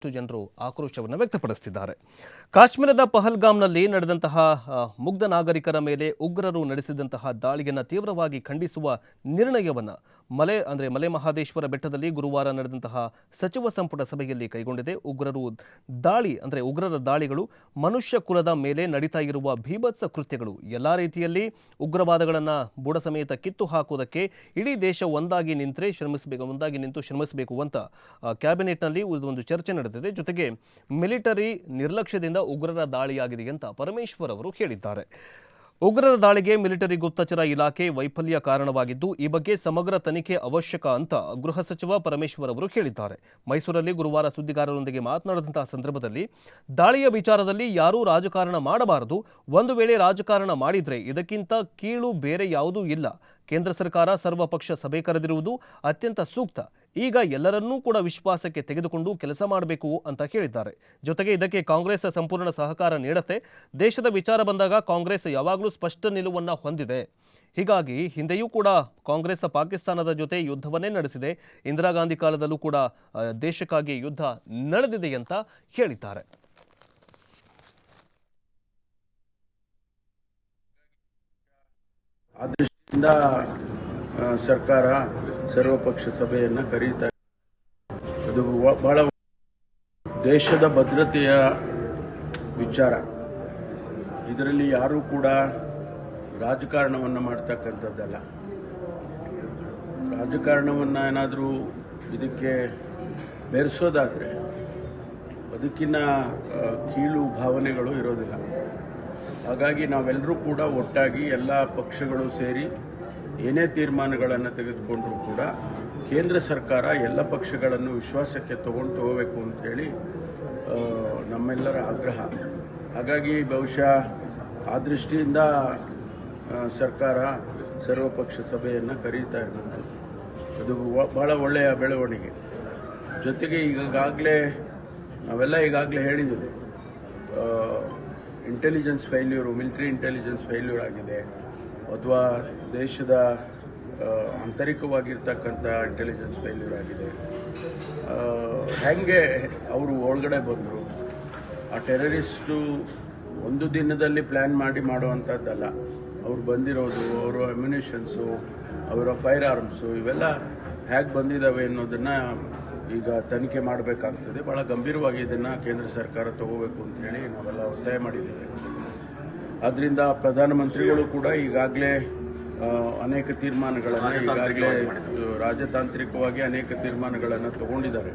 ಜನರು ಆಕ್ರೋಶವನ್ನು ವ್ಯಕ್ತಪಡಿಸುತ್ತಿದ್ದಾರೆ. ಕಾಶ್ಮೀರದ ಪಹಲ್ಗಾಮ್ನಲ್ಲಿ ನಡೆದಂತಹ ಮುಗ್ಧ ನಾಗರಿಕರ ಮೇಲೆ ಉಗ್ರರು ನಡೆಸಿದಂತಹ ದಾಳಿಯನ್ನು ತೀವ್ರವಾಗಿ ಖಂಡಿಸುವ ನಿರ್ಣಯವನ್ನು ಮಲೆ ಮಹಾದೇಶ್ವರ ಬೆಟ್ಟದಲ್ಲಿ ಗುರುವಾರ ನಡೆದಂತಹ ಸಚಿವ ಸಂಪುಟ ಸಭೆಯಲ್ಲಿ ಕೈಗೊಂಡಿದೆ. ಉಗ್ರರ ದಾಳಿಗಳು ಮನುಷ್ಯ ಕುಲದ ಮೇಲೆ ನಡೀತಾ ಇರುವ ಭೀಭತ್ಸ ಕೃತ್ಯಗಳು. ಎಲ್ಲಾ ರೀತಿಯಲ್ಲಿ ಉಗ್ರವಾದಗಳನ್ನು ಬುಡ ಸಮೇತ ಕಿತ್ತು ಹಾಕುವುದಕ್ಕೆ ಇಡೀ ದೇಶ ಒಂದಾಗಿ ನಿಂತು ಶ್ರಮಿಸಬೇಕು ಅಂತ ಕ್ಯಾಬಿನೆಟ್ನಲ್ಲಿ ಒಂದು ಚರ್ಚೆ ನಡೆದಿದೆ. ಜೊತೆಗೆ ಮಿಲಿಟರಿ ನಿರ್ಲಕ್ಷ್ಯದಿಂದ ಉಗ್ರರ ದಾಳಿಯಾಗಿದೆ ಅಂತ ಪರಮೇಶ್ವರ್ ಅವರು ಹೇಳಿದ್ದಾರೆ. ಉಗ್ರರ ದಾಳಿಗೆ ಮಿಲಿಟರಿ ಗುಪ್ತಚರ ಇಲಾಖೆ ವೈಫಲ್ಯ ಕಾರಣವಾಗಿದ್ದು, ಈ ಬಗ್ಗೆ ಸಮಗ್ರ ತನಿಖೆ ಅವಶ್ಯಕ ಅಂತ ಗೃಹ ಸಚಿವ ಪರಮೇಶ್ವರ್ ಅವರು ಹೇಳಿದ್ದಾರೆ. ಮೈಸೂರಲ್ಲಿ ಗುರುವಾರ ಸುದ್ದಿಗಾರರೊಂದಿಗೆ ಮಾತನಾಡಿದಂತಹ ಸಂದರ್ಭದಲ್ಲಿ ದಾಳಿಯ ವಿಚಾರದಲ್ಲಿ ಯಾರೂ ರಾಜಕಾರಣ ಮಾಡಬಾರದು. ಒಂದು ವೇಳೆ ರಾಜಕಾರಣ ಮಾಡಿದ್ರೆ ಇದಕ್ಕಿಂತ ಕೀಳು ಬೇರೆ ಯಾವುದೂ ಇಲ್ಲ. ಕೇಂದ್ರ ಸರ್ಕಾರ ಸರ್ವಪಕ್ಷ ಸಭೆ ಕರೆದಿರುವುದು ಅತ್ಯಂತ ಸೂಕ್ತ. ಈಗ ಎಲ್ಲರನ್ನೂ ಕೂಡ ವಿಶ್ವಾಸಕ್ಕೆ ತೆಗೆದುಕೊಂಡು ಕೆಲಸ ಮಾಡಬೇಕು ಅಂತ ಹೇಳಿದ್ದಾರೆ. ಜೊತೆಗೆ ಇದಕ್ಕೆ ಕಾಂಗ್ರೆಸ್ ಸಂಪೂರ್ಣ ಸಹಕಾರ ನೀಡುತ್ತೆ. ದೇಶದ ವಿಚಾರ ಬಂದಾಗ ಕಾಂಗ್ರೆಸ್ ಯಾವಾಗಲೂ ಸ್ಪಷ್ಟ ನಿಲುವನ್ನು ಹೊಂದಿದೆ. ಹೀಗಾಗಿ ಹಿಂದೆಯೂ ಕೂಡ ಕಾಂಗ್ರೆಸ್ ಪಾಕಿಸ್ತಾನದ ಜೊತೆ ಯುದ್ಧವನ್ನೇ ನಡೆಸಿದೆ. ಇಂದಿರಾ ಗಾಂಧಿ ಕಾಲದಲ್ಲೂ ಕೂಡ ದೇಶಕ್ಕಾಗಿ ಯುದ್ಧ ನಡೆದಿದೆ ಅಂತ ಹೇಳಿದ್ದಾರೆ. ಸರ್ಕಾರ ಸರ್ವಪಕ್ಷ ಸಭೆಯನ್ನು ಕರೀತಾರೆ. ಅದು ಬಹಳ ದೇಶದ ಭದ್ರತೆಯ ವಿಚಾರ. ಇದರಲ್ಲಿ ಯಾರೂ ಕೂಡ ರಾಜಕಾರಣವನ್ನು ಮಾಡ್ತಕ್ಕಂಥದ್ದಲ್ಲ. ರಾಜಕಾರಣವನ್ನು ಏನಾದರೂ ಇದಕ್ಕೆ ಬೆರೆಸೋದಾದರೆ ಅದಕ್ಕಿಂತ ಕೀಳು ಭಾವನೆಗಳು ಇರೋದಿಲ್ಲ. ಹಾಗಾಗಿ ನಾವೆಲ್ಲರೂ ಕೂಡ ಒಟ್ಟಾಗಿ ಎಲ್ಲ ಪಕ್ಷಗಳು ಸೇರಿ ಏನೇ ತೀರ್ಮಾನಗಳನ್ನು ತೆಗೆದುಕೊಂಡರೂ ಕೂಡ ಕೇಂದ್ರ ಸರ್ಕಾರ ಎಲ್ಲ ಪಕ್ಷಗಳನ್ನು ವಿಶ್ವಾಸಕ್ಕೆ ತಗೋಬೇಕು ಅಂಥೇಳಿ ನಮ್ಮೆಲ್ಲರ ಆಗ್ರಹ. ಹಾಗಾಗಿ ಬಹುಶಃ ಆ ದೃಷ್ಟಿಯಿಂದ ಸರ್ಕಾರ ಸರ್ವಪಕ್ಷ ಸಭೆಯನ್ನು ಕರೀತಾ ಇರುವಂಥದ್ದು ಅದು ಬಹಳ ಒಳ್ಳೆಯ ಬೆಳವಣಿಗೆ. ಜೊತೆಗೆ ನಾವೆಲ್ಲ ಈಗಾಗಲೇ ಹೇಳಿದ್ದೀವಿ, intelligence failure, military intelligence failure ಆಗಿದೆ, ಅಥವಾ ದೇಶದ ಆಂತರಿಕವಾಗಿರ್ತಕ್ಕಂಥ ಇಂಟೆಲಿಜೆನ್ಸ್ ಫೇಲ್ಯೂರ್ ಆಗಿದೆ. ಹೇಗೆ ಅವರು ಒಳಗಡೆ ಬಂದರು, ಆ ಟೆರರಿಸ್ಟು ಒಂದು ದಿನದಲ್ಲಿ ಪ್ಲ್ಯಾನ್ ಮಾಡುವಂಥದ್ದಲ್ಲ. ಅವ್ರು ಬಂದಿರೋದು, ಅವರ ಅಮ್ಯುನಿಷನ್ಸು, ಅವರ ಫೈರ್ ಆರ್ಮ್ಸು ಇವೆಲ್ಲ ಹೇಗೆ ಬಂದಿದ್ದಾವೆ ಅನ್ನೋದನ್ನು ಈಗ ತನಿಖೆ ಮಾಡಬೇಕಾಗ್ತದೆ. ಭಾಳ ಗಂಭೀರವಾಗಿ ಇದನ್ನು ಕೇಂದ್ರ ಸರ್ಕಾರ ತಗೋಬೇಕು ಅಂತ ಹೇಳಿ ನಾವೆಲ್ಲ ಒತ್ತಾಯ ಮಾಡಿದ್ದೇವೆ. ಆದ್ದರಿಂದ ಪ್ರಧಾನಮಂತ್ರಿಗಳು ಕೂಡ ಈಗಾಗಲೇ ಅನೇಕ ತೀರ್ಮಾನಗಳನ್ನು ರಾಜತಾಂತ್ರಿಕವಾಗಿ ಅನೇಕ ತೀರ್ಮಾನಗಳನ್ನು ತಗೊಂಡಿದ್ದಾರೆ.